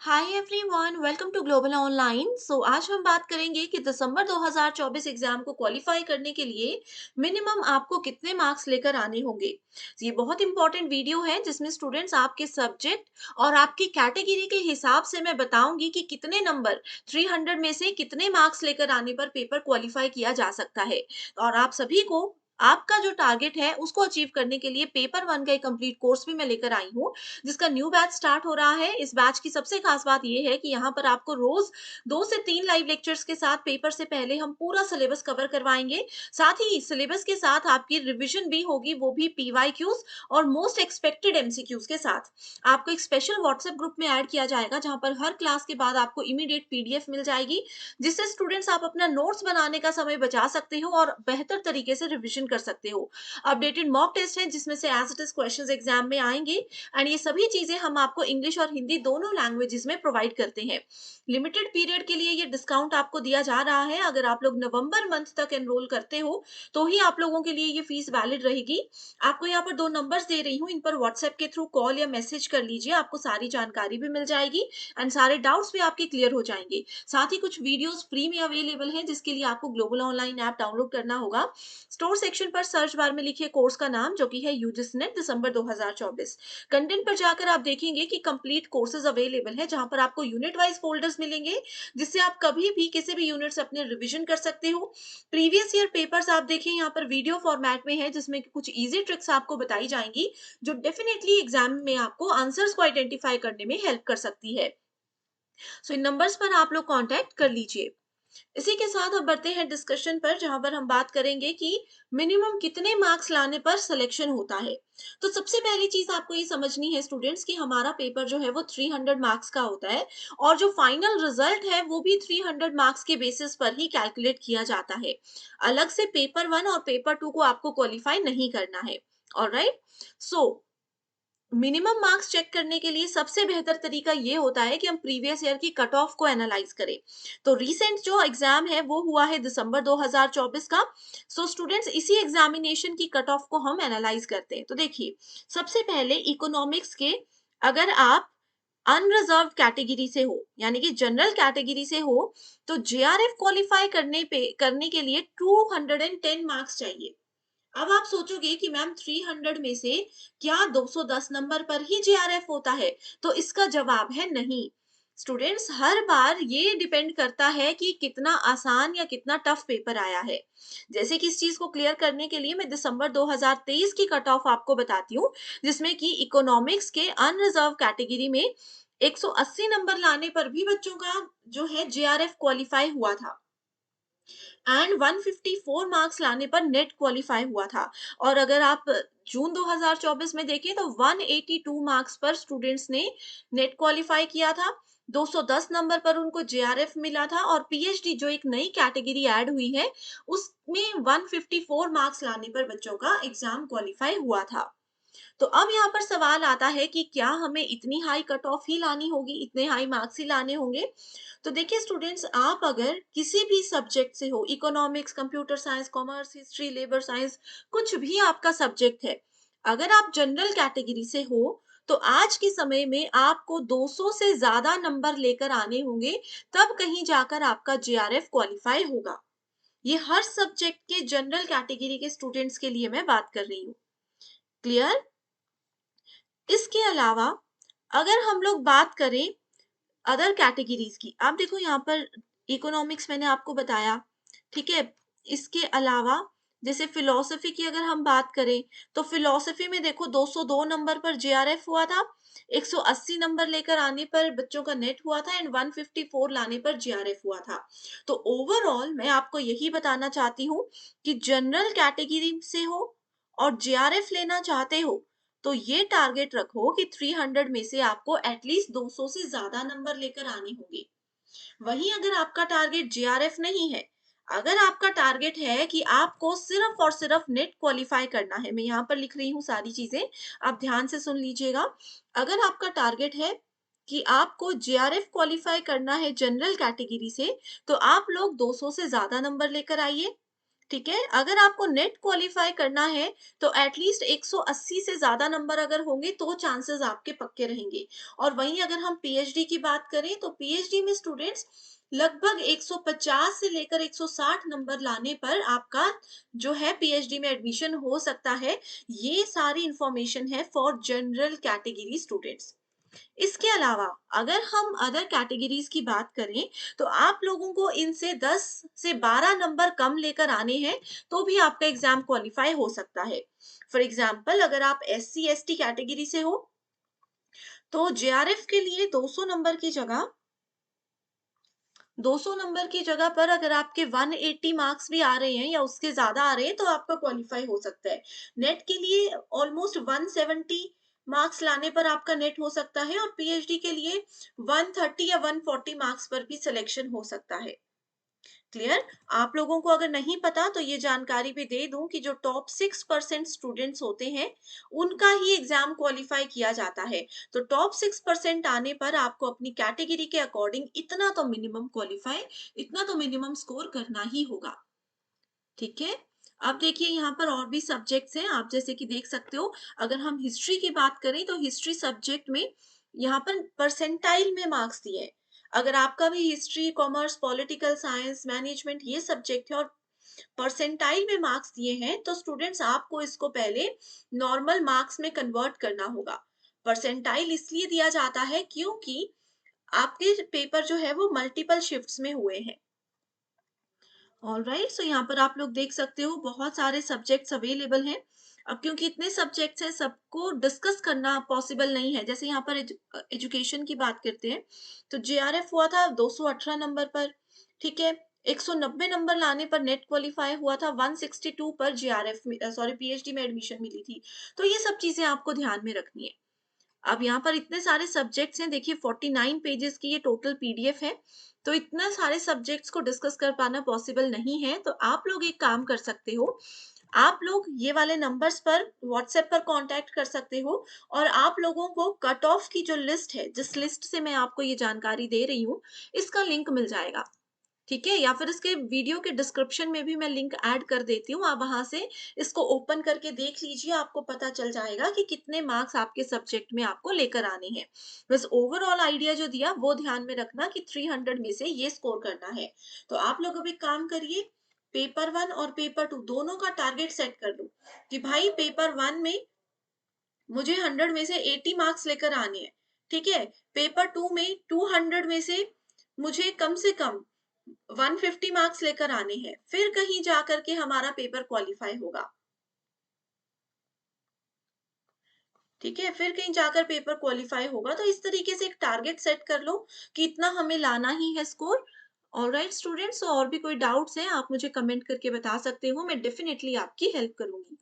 Hi everyone, welcome to global online. आज हम बात करेंगे कि दिसंबर 2024 एग्जाम को क्वालिफाई करने के लिए मिनिमम आपको कितने मार्क्स लेकर आने होंगे। ये बहुत इंपॉर्टेंट वीडियो है जिसमें स्टूडेंट्स आपके सब्जेक्ट और आपकी कैटेगरी के हिसाब से मैं बताऊंगी कि कितने नंबर 300 में से कितने मार्क्स लेकर आने पर पेपर क्वालिफाई किया जा सकता है। और आप सभी को आपका जो टारगेट है उसको अचीव करने के लिए पेपर वन का एक कंप्लीट कोर्स भी मैं लेकर आई हूँ, जिसका न्यू बैच स्टार्ट हो रहा है। इस बैच की सबसे खास बात ये है कि यहाँ पर आपको रोज 2 से 3 लाइव लेक्चर्स के साथ पेपर से पहले हम पूरा सिलेबस कवर करवाएंगे। साथ ही सिलेबस के साथ आपकी रिवीजन भी होगी, वो भी पीवाईक्यूज और मोस्ट एक्सपेक्टेड एमसीक्यूज के साथ। आपको एक स्पेशल व्हाट्सएप ग्रुप में ऐड किया जाएगा जहां पर हर क्लास के बाद आपको इमीडिएट पीडीएफ मिल जाएगी, जिससे स्टूडेंट्स आप अपना नोट्स बनाने का समय बचा सकते हो और बेहतर तरीके से रिविजन कर सकते हो। अपडेटेड मॉक टेस्ट है जिसमें से as it is questions exam में आएंगे, एंड ये सभी चीजें हम आपको इंग्लिश और हिंदी दोनों लैंग्वेजेस में प्रोवाइड करते हैं। लिमिटेड पीरियड के लिए ये डिस्काउंट आपको दिया जा रहा है। अगर आप लोग नवंबर मंथ तक एनरोल करते हो तो ही आप लोगों के लिए ये फीस वैलिड रहेगी। आपको यहाँ पर 2 नंबर्स दे रही हूँ, इन पर व्हाट्सएप के थ्रू कॉल या मैसेज कर लीजिए, आपको सारी जानकारी भी मिल जाएगी एंड सारे डाउट्स भी आपके क्लियर हो जाएंगे। साथ ही कुछ वीडियोस फ्री में अवेलेबल हैं जिसके लिए आपको ग्लोबल ऑनलाइन ऐप डाउनलोड करना होगा। स्टोर सेक्शन पर सर्च बार में लिखिए कोर्स का नाम जो कि है यूजिस नेट दिसंबर 2024। कंटेंट पर जाकर आप देखेंगे कि कंप्लीट कोर्सेज अवेलेबल है जहां पर आपको यूनिट वाइज फोल्डर्स मिलेंगे, जिससे आप कभी भी किसी भी यूनिट से अपने रिवीजन कर सकते हो। प्रीवियस ईयर पेपर्स आप देखें यहाँ पर वीडियो फॉर्मेट में है, जिसमें कि कुछ इजी ट्रिक्स आपको बताई जाएंगी जो डेफिनेटली एग्जाम में आपको आंसर्स को आइडेंटिफाई करने में हेल्प कर सकती है। इन नंबर्स पर आप लोग कांटेक्ट कर लीजिए। इसी के साथ अब बढ़ते हैं डिस्कशन पर, जहां पर हम बात करेंगे कि मिनिमम कितने मार्क्स लाने पर सिलेक्शन होता है। तो सबसे पहली चीज आपको ये समझनी है स्टूडेंट्स कि हमारा पेपर जो है वो 300 मार्क्स का होता है, और जो फाइनल रिजल्ट है वो भी 300 मार्क्स के बेसिस पर ही कैलकुलेट किया जाता है। अलग से पेपर वन और पेपर टू को आपको क्वालिफाई नहीं करना है। Alright. So minimum marks check करने के लिए सबसे बेहतर तरीका ये होता है कि हम प्रीवियस ईयर की कट ऑफ को एनालाइज करें। तो रीसेंट जो एग्जाम है वो हुआ है दिसंबर 2024 का। स्टूडेंट्स, इसी एग्जामिनेशन की कट ऑफ को हम एनालाइज करते हैं। तो देखिए, सबसे पहले इकोनॉमिक्स के, अगर आप अनरिजर्व कैटेगरी से हो यानी कि जनरल कैटेगरी से हो, तो जेआरएफ क्वालिफाई करने के लिए 210 मार्क्स चाहिए। अब आप सोचोगे कि मैम 300 में से क्या 210 नंबर पर ही जेआरएफ होता है? तो इसका जवाब है नहीं। स्टूडेंट्स, हर बार ये डिपेंड करता है कि कितना आसान या कितना टफ पेपर आया है। जैसे कि इस चीज को क्लियर करने के लिए मैं दिसंबर 2023 की कट ऑफ आपको बताती हूँ, जिसमें कि इकोनॉमिक्स के अनरिजर्व कैटेगरी में 180 नंबर लाने पर भी बच्चों का जो है जेआरएफ क्वालिफाई हुआ था, एंड 154 मार्क्स लाने पर नेट क्वालिफाई हुआ था। और अगर आप जून 2024 में देखें तो 182 मार्क्स पर स्टूडेंट्स ने नेट क्वालिफाई किया था। 210 नंबर पर उनको जेआरएफ मिला था, और पीएचडी जो एक नई कैटेगरी ऐड हुई है उसमें 154 मार्क्स लाने पर बच्चों का एग्जाम क्वालिफाई हुआ था। तो अब यहाँ पर सवाल आता है कि क्या हमें इतनी हाई कट ऑफ ही लानी होगी, इतने हाई मार्क्स ही लाने होंगे? तो देखिए स्टूडेंट्स, आप अगर किसी भी सब्जेक्ट से हो, economics, computer science, commerce, history, labour science, कुछ भी आपका सब्जेक्ट है, अगर आप जनरल कैटेगरी से हो तो आज के समय में आपको 200 से ज्यादा नंबर लेकर आने होंगे, तब कहीं जाकर आपका जेआरएफ क्वालिफाई होगा। ये हर सब्जेक्ट के जनरल कैटेगरी के स्टूडेंट्स के लिए मैं बात कर रही हूँ। क्लियर? इसके अलावा अगर हम लोग बात करें अदर कैटेगरीज की, आप देखो यहाँ पर इकोनॉमिक्स मैंने आपको बताया, ठीक है। इसके अलावा जैसे फिलोसफी की अगर हम बात करें, तो फिलोसफी में देखो 202 नंबर पर जेआरएफ हुआ था, 180 नंबर लेकर आने पर बच्चों का नेट हुआ था, एंड 154 लाने पर जेआरएफ हुआ था। तो ओवरऑल मैं आपको यही बताना चाहती हूँ कि जनरल कैटेगरी से हो और जेआरएफ लेना चाहते हो, तो ये टारगेट रखो कि 300 में से आपको एटलीस्ट 200 से ज्यादा नंबर लेकर आने होंगे। वहीं अगर आपका टारगेट जेआरएफ नहीं है, अगर आपका टारगेट है कि आपको सिर्फ और सिर्फ नेट क्वालिफाई करना है, मैं यहाँ पर लिख रही हूँ सारी चीजें, आप ध्यान से सुन लीजिएगा। अगर आपका टारगेट है कि आपको जेआरएफ क्वालिफाई करना है जनरल कैटेगरी से, तो आप लोग 200 से ज्यादा नंबर लेकर आइए। ठीक है? अगर आपको नेट क्वालीफाई करना है, तो एटलीस्ट 180 से ज़्यादा नंबर अगर होंगे, तो चांसेस आपके पक्के रहेंगे। और वहीं अगर हम पीएचडी की बात करें, तो पीएचडी में स्टूडेंट्स लगभग 150 से लेकर 160 नंबर लाने पर आपका जो है पीएचडी में एडमिशन हो सकता है। ये सारी इंफॉर्मेशन है फॉर जनरल कैटेगरी स्टूडेंट्स। इसके अलावा अगर हम अदर कैटेगरीज की बात करें, तो आप लोगों को इनसे 10 से 12 नंबर कम लेकर आने हैं, तो भी आपका एग्जाम क्वालिफाई हो सकता है। फॉर एग्जाम्पल, अगर आप एससी एसटी कैटेगरी से हो, तो जेआरएफ के लिए 200 नंबर की जगह पर अगर आपके 180 मार्क्स भी आ रहे हैं या उसके ज्यादा आ रहे हैं, तो आपका क्वालिफाई हो सकता है। नेट के लिए ऑलमोस्ट 170 मार्क्स लाने पर आपका नेट हो सकता है, और पीएचडी के लिए 130 या 140 मार्क्स पर भी सिलेक्शन हो सकता है। क्लियर? आप लोगों को अगर नहीं पता, तो ये जानकारी भी दे दूं कि जो टॉप 6% स्टूडेंट्स होते हैं, उनका ही एग्जाम क्वालिफाई किया जाता है। तो टॉप 6% आने पर आपको अपनी कैटेगरी के अकॉर्डिंग इतना तो मिनिमम स्कोर करना ही होगा। ठीक है? अब देखिए, यहाँ पर और भी सब्जेक्ट्स हैं, आप जैसे कि देख सकते हो। अगर हम हिस्ट्री की बात करें, तो हिस्ट्री सब्जेक्ट में यहाँ पर परसेंटाइल में मार्क्स दिए हैं। अगर आपका भी history, commerce, political science, management ये सब्जेक्ट है और परसेंटाइल में मार्क्स दिए हैं, तो स्टूडेंट्स आपको इसको पहले नॉर्मल मार्क्स में कन्वर्ट करना होगा। परसेंटाइल इसलिए दिया जाता है क्योंकि आपके पेपर जो है वो मल्टीपल शिफ्ट्स में हुए हैं। ऑलराइट, सो यहाँ पर आप लोग देख सकते हो, बहुत सारे सब्जेक्ट्स अवेलेबल हैं। अब क्योंकि इतने सब्जेक्ट्स हैं, सबको डिस्कस करना पॉसिबल नहीं है। जैसे यहाँ पर एजुकेशन की बात करते हैं, तो जेआरएफ हुआ था 218 नंबर पर। ठीक है? 190 नंबर लाने पर नेट क्वालिफाई हुआ था, 162 पर जेआरएफ में, सॉरी, पीएचडी में एडमिशन मिली थी। तो ये सब चीजें आपको ध्यान में रखनी है। अब यहाँ पर इतने सारे सब्जेक्ट्स हैं, देखिए 49 पेजेस की ये टोटल पीडीएफ है। तो इतना सारे सब्जेक्ट्स को डिस्कस कर पाना पॉसिबल नहीं है। तो आप लोग एक काम कर सकते हो, आप लोग ये वाले नंबर्स पर व्हाट्सएप पर कांटेक्ट कर सकते हो, और आप लोगों को कट ऑफ की जो लिस्ट है, जिस लिस्ट से मैं आपको ये जानकारी दे रही हूँ, इसका लिंक मिल जाएगा। ठीक है? या फिर इसके वीडियो के डिस्क्रिप्शन में भी मैं लिंक ऐड कर देती हूँ, आप वहां से इसको ओपन करके देख लीजिए, आपको पता चल जाएगा कि कितने मार्क्स आपके सब्जेक्ट में आपको लेकर आने हैं। बस ओवरऑल आइडिया जो दिया वो ध्यान में रखना कि 300 में से ये स्कोर करना है। तो आप लोग अभी काम करिए, पेपर 1 और पेपर 2 दोनों का टारगेट सेट कर लो कि भाई पेपर 1 में मुझे 100 में से 80 मार्क्स लेकर आने हैं। ठीक है? पेपर 2 में 200 में से मुझे कम से कम 150 मार्क्स लेकर आने हैं, फिर कहीं जाकर के हमारा पेपर क्वालिफाई होगा। ठीक है? फिर कहीं जाकर पेपर क्वालिफाई होगा। तो इस तरीके से एक टारगेट सेट कर लो कि इतना हमें लाना ही है स्कोर। ऑलराइट स्टूडेंट्स, और भी कोई डाउट्स हैं, आप मुझे कमेंट करके बता सकते हो, मैं डेफिनेटली आपकी हेल्प करूंगी।